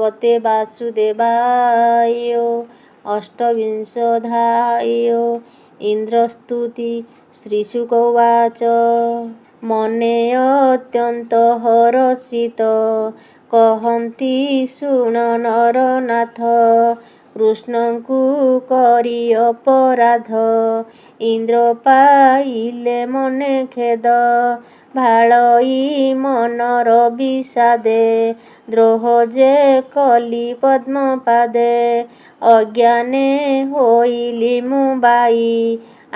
भगवते वासुदेवाय। अष्टविंशोऽध्याय इन्द्रस्तुति। श्रीशुक उवाच मने अत्यन्त हर्षित कहन्ति शृण नरनाथ कृष्णଙ୍କୁ କରି ଅପରାଧ ଇନ୍ଦ୍ର ପାଇଲେ ମନେ ଖେଦ ଭାଳଇ ମନର ବିଷାଦେ ଦ୍ରୋହ ଯେ କଲି ପଦ୍ମପାଦେ ଅଜ୍ଞାନେ ହୋଇଲି ମୁଁ ବାଇ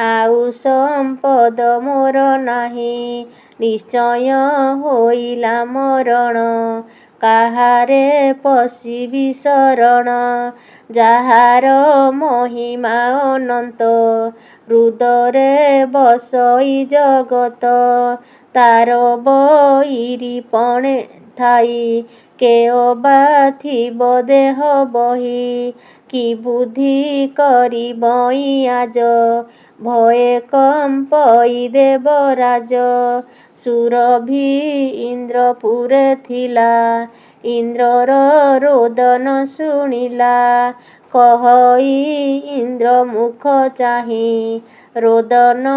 ଆଉ ସମ୍ପଦ ମୋର ନାହିଁ ନିଶ୍ଚୟ ହୋଇଲା ମରଣ କାହାରେ ପଶିବି ଶରଣ ଯାହାର ମହିମା ଅନନ୍ତ ହୃଦରେ ବସଇ ଜଗତ ତାର ବଇରି ପଣେ ଥାଇ କେଅବା ଥିବ ଦେହ ବହି କି ବୁଦ୍ଧି କରିବଇ ଆଜ ଭୟେ କମ୍ପଇ ଦେବରାଜ ସୁରଭି ଇନ୍ଦ୍ରପୁରେ ଥିଲା ଇନ୍ଦ୍ରର ରୋଦନ ଶୁଣିଲା କହଇ ଇନ୍ଦ୍ର ମୁଖ ଚାହିଁ ରୋଦନ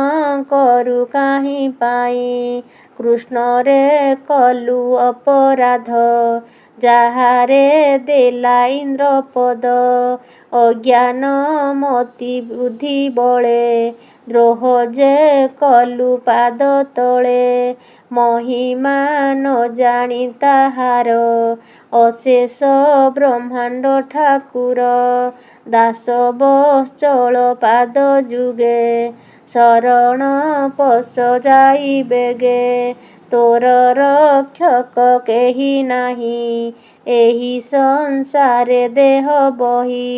କରୁ କାହିଁ ପାଇଁ କୃଷ୍ଣରେ କଲୁ ଅପରାଧ ଯାହାରେ ଦେଲା ଇନ୍ଦ୍ର ପଦ ଅଜ୍ଞାନ ମତି ବୁଦ୍ଧି ବଳେ ଦ୍ରୋହ ଯେ କଲୁ ପାଦ ତଳେ ମହିମା ନ ଜାଣି ତାହାର ଅଶେଷ ବ୍ରହ୍ମାଣ୍ଡ ଠାକୁର ଦାସ ବତ୍ସଳ ପାଦ ଯୁଗେ ଶରଣ ପଶ ଯାଇ ବେଗେ ତୋର ରକ୍ଷକ କେହି ନାହିଁ ଏହି ସଂସାରେ ଦେହ ବହି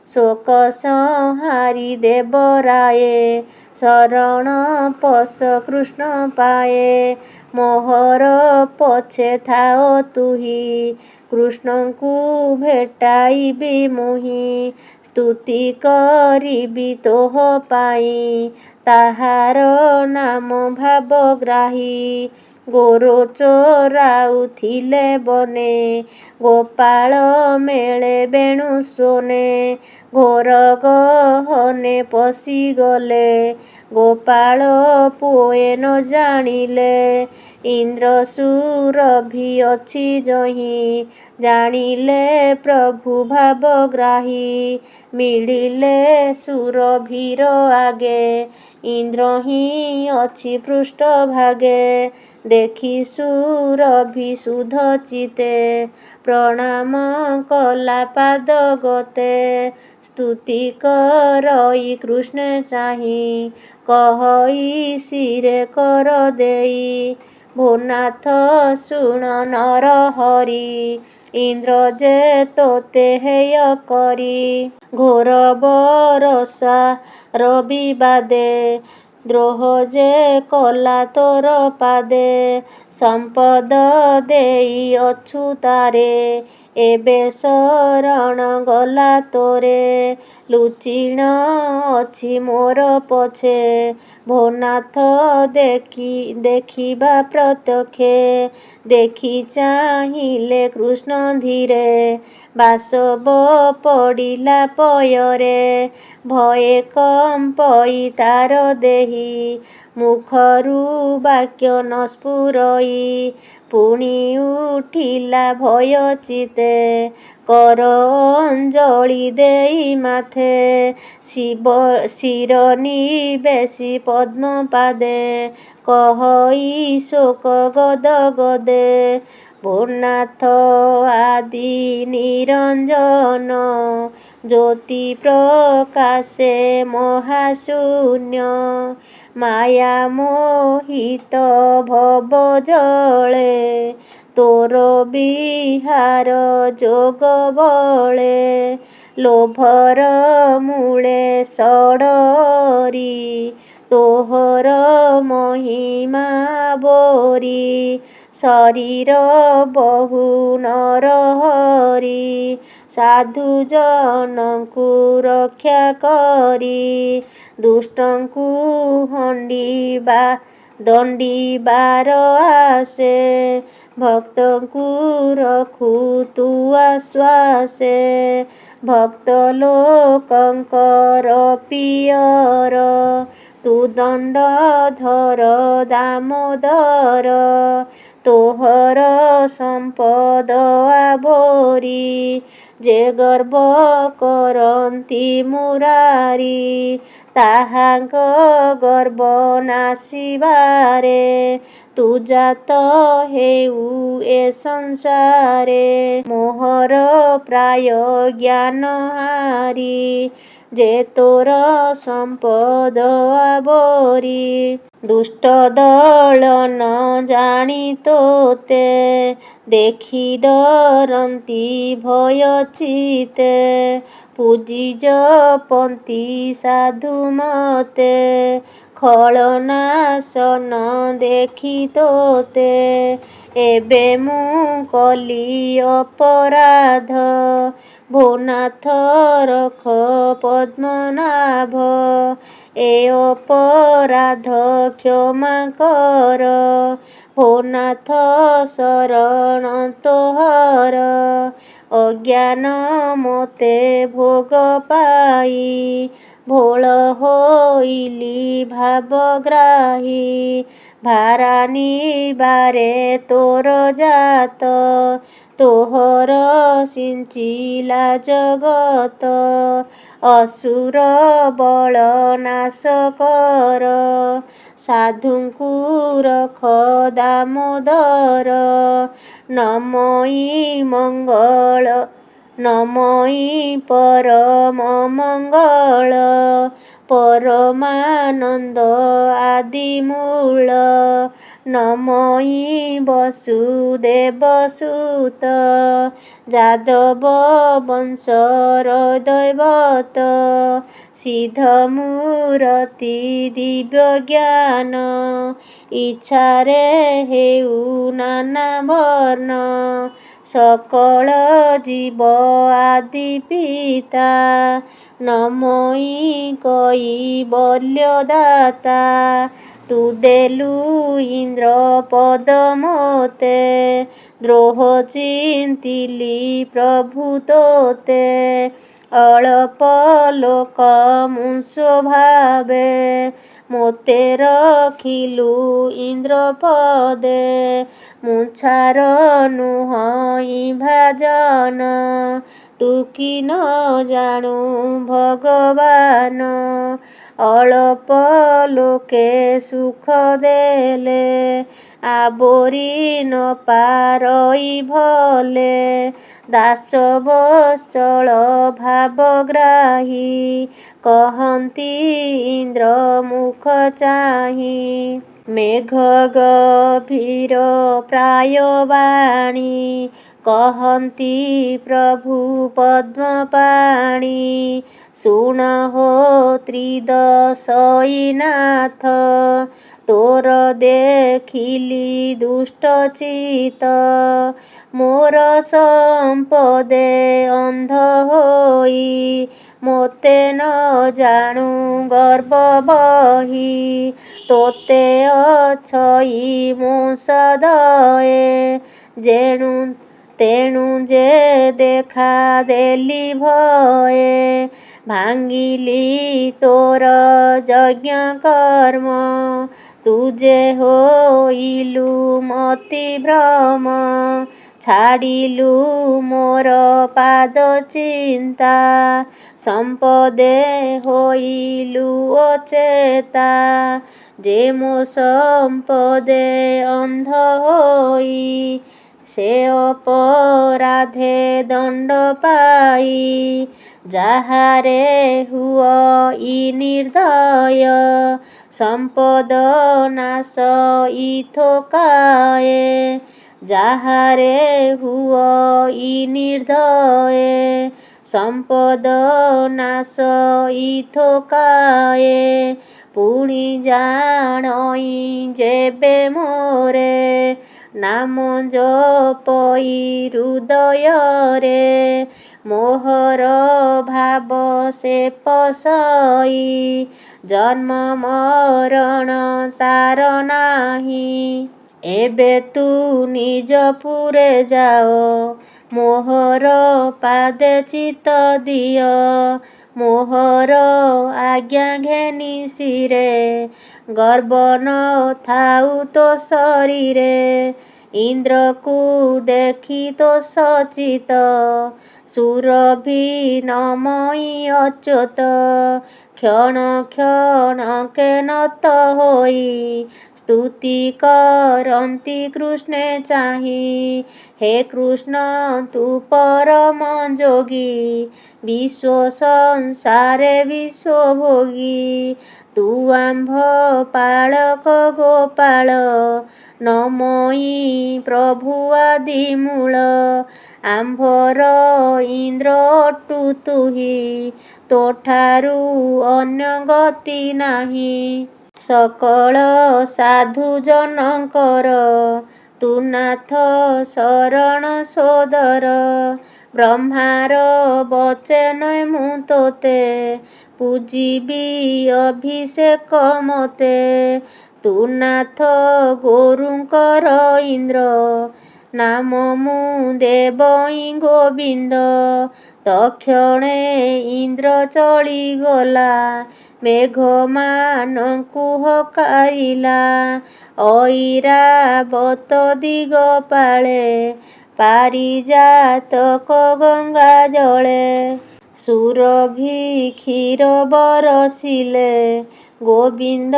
ଶୋକ ସଂହାରି ଦେବରାଏ ଶରଣ ପଶ କୃଷ୍ଣ ପାଏ ମୋହର ପଛେ ଥାଅ ତୁହି କୃଷ୍ଣଙ୍କୁ ଭେଟାଇବି ମୁହିଁ ସ୍ତୁତି କରିବି ତୋହ ପାଇଁ ତାହାର ନାମ ଭାବଗ୍ରାହୀ ଗୋରୋଚ ରାଉଥିଲେ ବନେ ଗୋପାଳ ମେଳେ ବେଣୁ ଶୋନେ ଘୋର ଗହନେ ପଶିଗଲେ ଗୋପାଳ ପୁଏ ନ ଜାଣିଲେ ଇନ୍ଦ୍ର ସୁରଭି ଅଛି ଯହିଁ ଜାଣିଲେ ପ୍ରଭୁ ଭାବଗ୍ରାହୀ ମିଳିଲେ ସୁରଭିର ଆଗେ ଇନ୍ଦ୍ର ହିଁ ଅଛି ପୃଷ୍ଠଭାଗେ ଦେଖି ସୁରଭି ସୁଧ ଚିତେ ପ୍ରଣାମ କଲା ପାଦ ଗତେ ସ୍ତୁତି କରଇ କୃଷ୍ଣେ ଚାହିଁ କହଇ ଶିରେ କର ଦେଇ ଭୋନାଥ ଶୁଣ ନର ହରି ଇନ୍ଦ୍ର ଯେ ତୋତେ ହେୟ କରି ଘୋର ବରଷାର ବିବାଦେ ଦ୍ରୋହ ଯେ କଲା ତୋର ପାଦେ ସମ୍ପଦ ଦେଇ ଅଛୁ ତାରେ ଏବେ ଶରଣ ଗଲା ତୋରେ ଲୁଚିଣ ଅଛି ମୋର ପଛେ ଭୋନାଥ ଦେଖିବା ପ୍ରତ୍ୟକ୍ଷେ ଦେଖି ଚାହିଁଲେ କୃଷ୍ଣ ଧୀରେ ବାସବ ପଡ଼ିଲା ପୟରେ ଭୟେ କମ୍ପଇ ତାର ଦେହି ମୁଖରୁ ବାକ୍ୟ ନ ସ୍ଫୁରଇ ପୁଣି ଉଠିଲା ଭୟ ଚିତେ କର ଅଞ୍ଜଳି ଦେଇ ମାଥେ ଶିର ନିବେଶି ପଦ୍ମପାଦେ କହଇ ଶୋକ ଗଦ ଗଦେ ଭୋନାଥ ଆଦି ନିରଞ୍ଜନ ଜ୍ୟୋତି ପ୍ରକାଶେ ମହାଶୂନ୍ୟ ମାୟା ମୋହିତ ଭବ ଜଳେ ତୋର ବିହାର ଯୋଗ ବଳେ ଲୋଭର ମୂଳେ ସଡ଼ରି ତୋହର ମହିମା ବୋରି ଶରୀର ବହୁ ନରହରି ସାଧୁ ଜନଙ୍କୁ ରକ୍ଷା କରି ଦୁଷ୍ଟଙ୍କୁ ହଣ୍ଡିବା ଦଣ୍ଡିବାର ଆସେ। ଭକ୍ତଙ୍କୁ ରଖୁ ତୁ ଆଶ୍ୱାସେ। ଭକ୍ତ ଲୋକଙ୍କର ପିୟର ତୁ ଦଣ୍ଡଧର ଦାମୋଦର। ତୋହର ସମ୍ପଦ ଆଭରି ଯେ ଗର୍ବ କରନ୍ତି ମୁରାରି। ତାହାଙ୍କ ଗର୍ବ ନାଶିବାରେ ତୁ ଜାତ ହେଉ ଏ ସଂସାରେ। ମୋହର ପ୍ରାୟ ଜ୍ଞାନ ହାରି ଯେ ତୋର ସମ୍ପଦ ଆବରି। ଦୁଷ୍ଟ ଦଳ ନ ଜାଣି ତୋତେ ଦେଖି ଡରନ୍ତି ଭୟ ଚିତ୍ତେ। ପୂଜି ଜପନ୍ତି ସାଧୁ ମତେ ଖଳନାଶନ ଦେଖି ତୋତେ। ଏବେ ମୁଁ କଲି ଅପରାଧ ଭୋ ନାଥ ରଖ ପଦ୍ମନାଭ। ଏ ଅପରାଧ କ୍ଷମା କର ଭୋ ନାଥ ଶରଣ ତୋହର। ଅଜ୍ଞାନ ମୋତେ ଭୋଗ ପାଇ ଭୋଳ ହୋଇଲି ଭାବଗ୍ରାହୀ। ଭାରାନିବାରେ ତୋର ଜାତ ତୋହର ସିଞ୍ଚିଲା ଜଗତ। ଅସୁର ବଳ ନାଶ କର ସାଧୁଙ୍କୁ ରଖ ଦାମୋଦର। ନମଇ ମଙ୍ଗଳ ନମଇ ପରମ ମଙ୍ଗଳ ପରମାନନ୍ଦ ଆଦିମୂଳ। ନମଇ ବସୁଦେବ ସୁତ ଯାଦବ ବଂଶର ଦୈବତ। ସିଦ୍ଧ ମୂରତି ଦିବ୍ୟଜ୍ଞାନ ଇଚ୍ଛାରେ ହେଉ ନାନା ବର୍ଣ୍ଣ। ସକଳ ଜୀବ ଆଦି ପିତା ନମଇ କୈବଲ୍ୟ ଦାତା। ତୁ ଦେଲୁ ଇନ୍ଦ୍ର ପଦ ମୋତେ ଦ୍ରୋହ ଚିନ୍ତିଲି ପ୍ରଭୁ ତୋତେ। ଅଳପ ଲୋକ ମୁଁ ସ୍ୱଭାବେ ମୋତେ ରଖିଲୁ ଇନ୍ଦ୍ର ପଦେ। ମୁଛାର ନୁହଁ ଭାଜନ ତୁ କି ନ ଜାଣୁ ଭଗବାନ। ଅଳପ ଲୋକେ ସୁଖ ଦେଲେ ଆବୋରି ନ ପାରଇ ଭଲେ। ଦାସ ବତ୍ସଳ ଭାବଗ୍ରାହୀ କହନ୍ତି ଇନ୍ଦ୍ର ମୁଖ ଚାହିଁ। ମେଘ ଗଭୀର ପ୍ରାୟ ବାଣୀ କହନ୍ତି ପ୍ରଭୁ ପଦ୍ମ ପାଣି। ଶୁଣ ହୋ ତ୍ରିଦଶଇ ନାଥ ତୋର ଦେଖିଲି ଦୁଷ୍ଟ ଚିତ। ମୋର ସମ୍ପଦେ ଅନ୍ଧ ହୋଇ ମୋତେ ନ ଜାଣୁ ଗର୍ବ ବହି। ତୋତେ ଅଛଇ ମୋ ସଦଏ ଯେଣୁ ତେଣୁ ଯେ ଦେଖା ଦେଲି ଭଏ। ଭାଙ୍ଗିଲି ତୋର ଯଜ୍ଞ କର୍ମ ତୁ ଯେ ହୋଇଲୁ ମତି ଭ୍ରମ। ଛାଡ଼ିଲୁ ମୋର ପାଦ ଚିନ୍ତା ସମ୍ପଦେ ହୋଇଲୁ ଅଚେତା। ଯେ ମୋ ସମ୍ପଦେ ଅନ୍ଧ ହୋଇ ସେ ଅପରାଧେ ଦଣ୍ଡ ପାଇ। ଯାହାରେ ହୁଅଇ ନିର୍ଦ୍ଦୟ ସମ୍ପଦ ନାଶଇ ଥୋକାଏ। ଯାହାରେ ହୁଅଇ ନିର୍ଦ୍ଦୟ ସମ୍ପଦ ନାଶଇ ଥୋକାଏ। ପୁଣି ଜାଣଇ ଯେବେ ମୋରେ ନାମ ଜପଇ ହୃଦୟରେ ମୋହର ଭାବ ସେ ପଶଇ, ଜନ୍ମ ମରଣ ତାର ନାହିଁ। ଏବେ ତୁ ନିଜପୁରେ ଯାଅ, ମୋହର ପାଦେ ଚିତ୍ତ ଦିଅ। ମୋହର ଆଜ୍ଞା ଘେନି ଶିରେ, ଗର୍ବ ନ ଥାଉ ତୋ ଶରୀରେ। ଇନ୍ଦ୍ରକୁ ଦେଖି ତୋଷ ଚିତ୍ତ, ସୁରଭି ନମଇ ଅଚ୍ୟୁତ। କ୍ଷଣ କ୍ଷଣକେ ନତ ହୋଇ, ସ୍ତୁତି କରନ୍ତି କୃଷ୍ଣେ ଚାହିଁ। ହେ କୃଷ୍ଣ ତୁ ପରମ ଯୋଗୀ, ବିଶ୍ୱ ସଂସାରେ ବିଶ୍ୱଭୋଗୀ। ତୁ ଆମ୍ଭ ପାଳକ ଗୋପାଳ, ନମଇ ପ୍ରଭୁ ଆଦିମୂଳ। ଆମ୍ଭର ଇନ୍ଦ୍ର ଅଟୁ ତୁହି, ତୋଠାରୁ ଅନ୍ୟ ଗତି ନାହିଁ। ସକଳ ସାଧୁଜନଙ୍କର, ତୁ ନାଥ ଶରଣ ସୋଦର। ବ୍ରହ୍ମାର ବଚନେ ମୁଁ ତୋତେ, ପୂଜିବି ଅଭିଷେକ ମୋତେ। ତୁ ନାଥ ଗୋରୁଙ୍କର ଇନ୍ଦ୍ର, ନାମ ମୁଁ ଦେବଇଁ ଗୋବିନ୍ଦ। ତକ୍ଷଣେ ଇନ୍ଦ୍ର ଚଳିଗଲା, ମେଘମାନଙ୍କୁ ହକାରିଲା। ଐରାବତ ଦିଗପାଳେ, ପାରିଜାତକ ଗଙ୍ଗା ଜଳେ। ସୁରଭି କ୍ଷୀର ବରଷିଲେ, ଗୋବିନ୍ଦ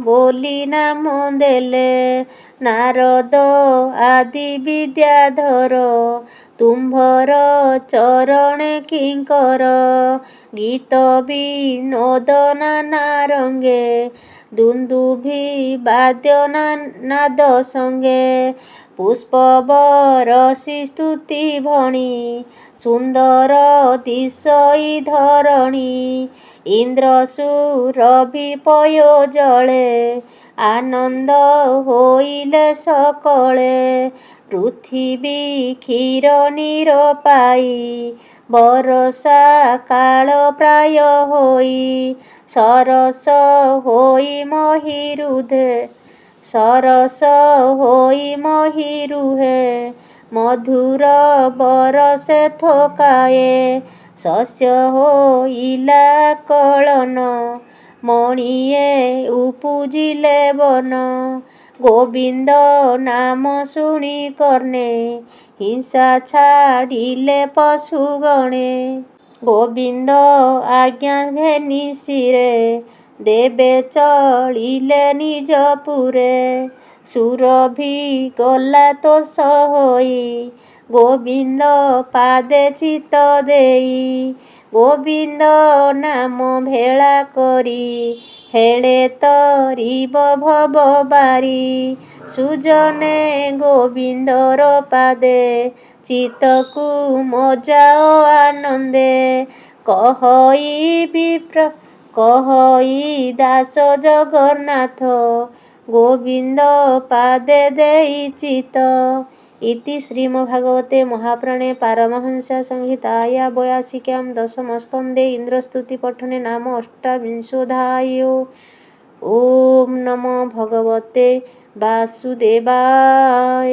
ବୋଲି ନାମ ଦେଲେ। ନାରଦ ଆଦି ବିଦ୍ୟାଧର, ତୁମ୍ଭର ଚରଣେ କିଙ୍କର। ଗୀତ ବିନୋଦ ନାନା ରଙ୍ଗେ, ଦୁନ୍ଦୁଭି ବାଦ୍ୟ ନାଦ ସଙ୍ଗେ। ପୁଷ୍ପ ବରଷି ସ୍ତୁତି ଭଣି, ସୁନ୍ଦର ଦିଶଇ ଧରଣୀ। ଇନ୍ଦ୍ର ସୁରଭି ପୟୋ ଜଳେ, ଆନନ୍ଦ ହୋଇଲେ ସକଳେ। ପୃଥିବୀ କ୍ଷୀର ନିରପାଇ, ବରଷା କାଳ ପ୍ରାୟ ହୋଇ। ସରସ ହୋଇ ମହୀ ରୁଧେ, ସରସ ହୋଇ ମହୀ ରୁହେ। ମଧୁର ବରଷେ ଥୋକାଏ, ଶସ୍ୟ ହୋଇଲା କଳନ। ମଣିଏ ଉପୁଜିଲେ ବନ, ଗୋବିନ୍ଦ ନାମ ଶୁଣି କର୍ଣ୍ଣେ। ହିଂସା ଛାଡ଼ିଲେ ପଶୁଗଣେ, ଗୋବିନ୍ଦ ଆଜ୍ଞା ଘେନି ଶିରେ। ଦେବେ ଚଳିଲେ ନିଜପୁରେ, ସୁରଭି ଗଲା ତୋଷ ହୋଇ। ଗୋବିନ୍ଦ ପାଦେ ଚିତ୍ତ ଦେଇ, ଗୋବିନ୍ଦ ନାମ ଭେଳା କରି। ହେଳେ ତରିବ ଭବ ବାରି, ସୁଜନେ ଗୋବିନ୍ଦର ପାଦେ। ଚିତ୍ତକୁ ମଜ୍ଜାଅ ଆନନ୍ଦେ, କହଇ ବିପ୍ର କହଇ ଦାସ ଜଗନ୍ନାଥ। ଗୋବିନ୍ଦ ପାଦେ ଦେଇ ଚିତ୍ତ। ଇତି ଶ୍ରୀମଦ୍ଭାଗବତେ ମହାପୁରାଣେ ପାରମହଂସ ସଂହିତାୟା 82 ଦଶମସ୍କନ୍ଧେ ଇନ୍ଦ୍ରସ୍ତୁତି ପଠନେ ନାମ ଅଷ୍ଟାବିଂଶୋऽଧ୍ୟାୟः। ଓಂ ନମୋ ଭଗବତେ ବାସୁଦେବାୟ।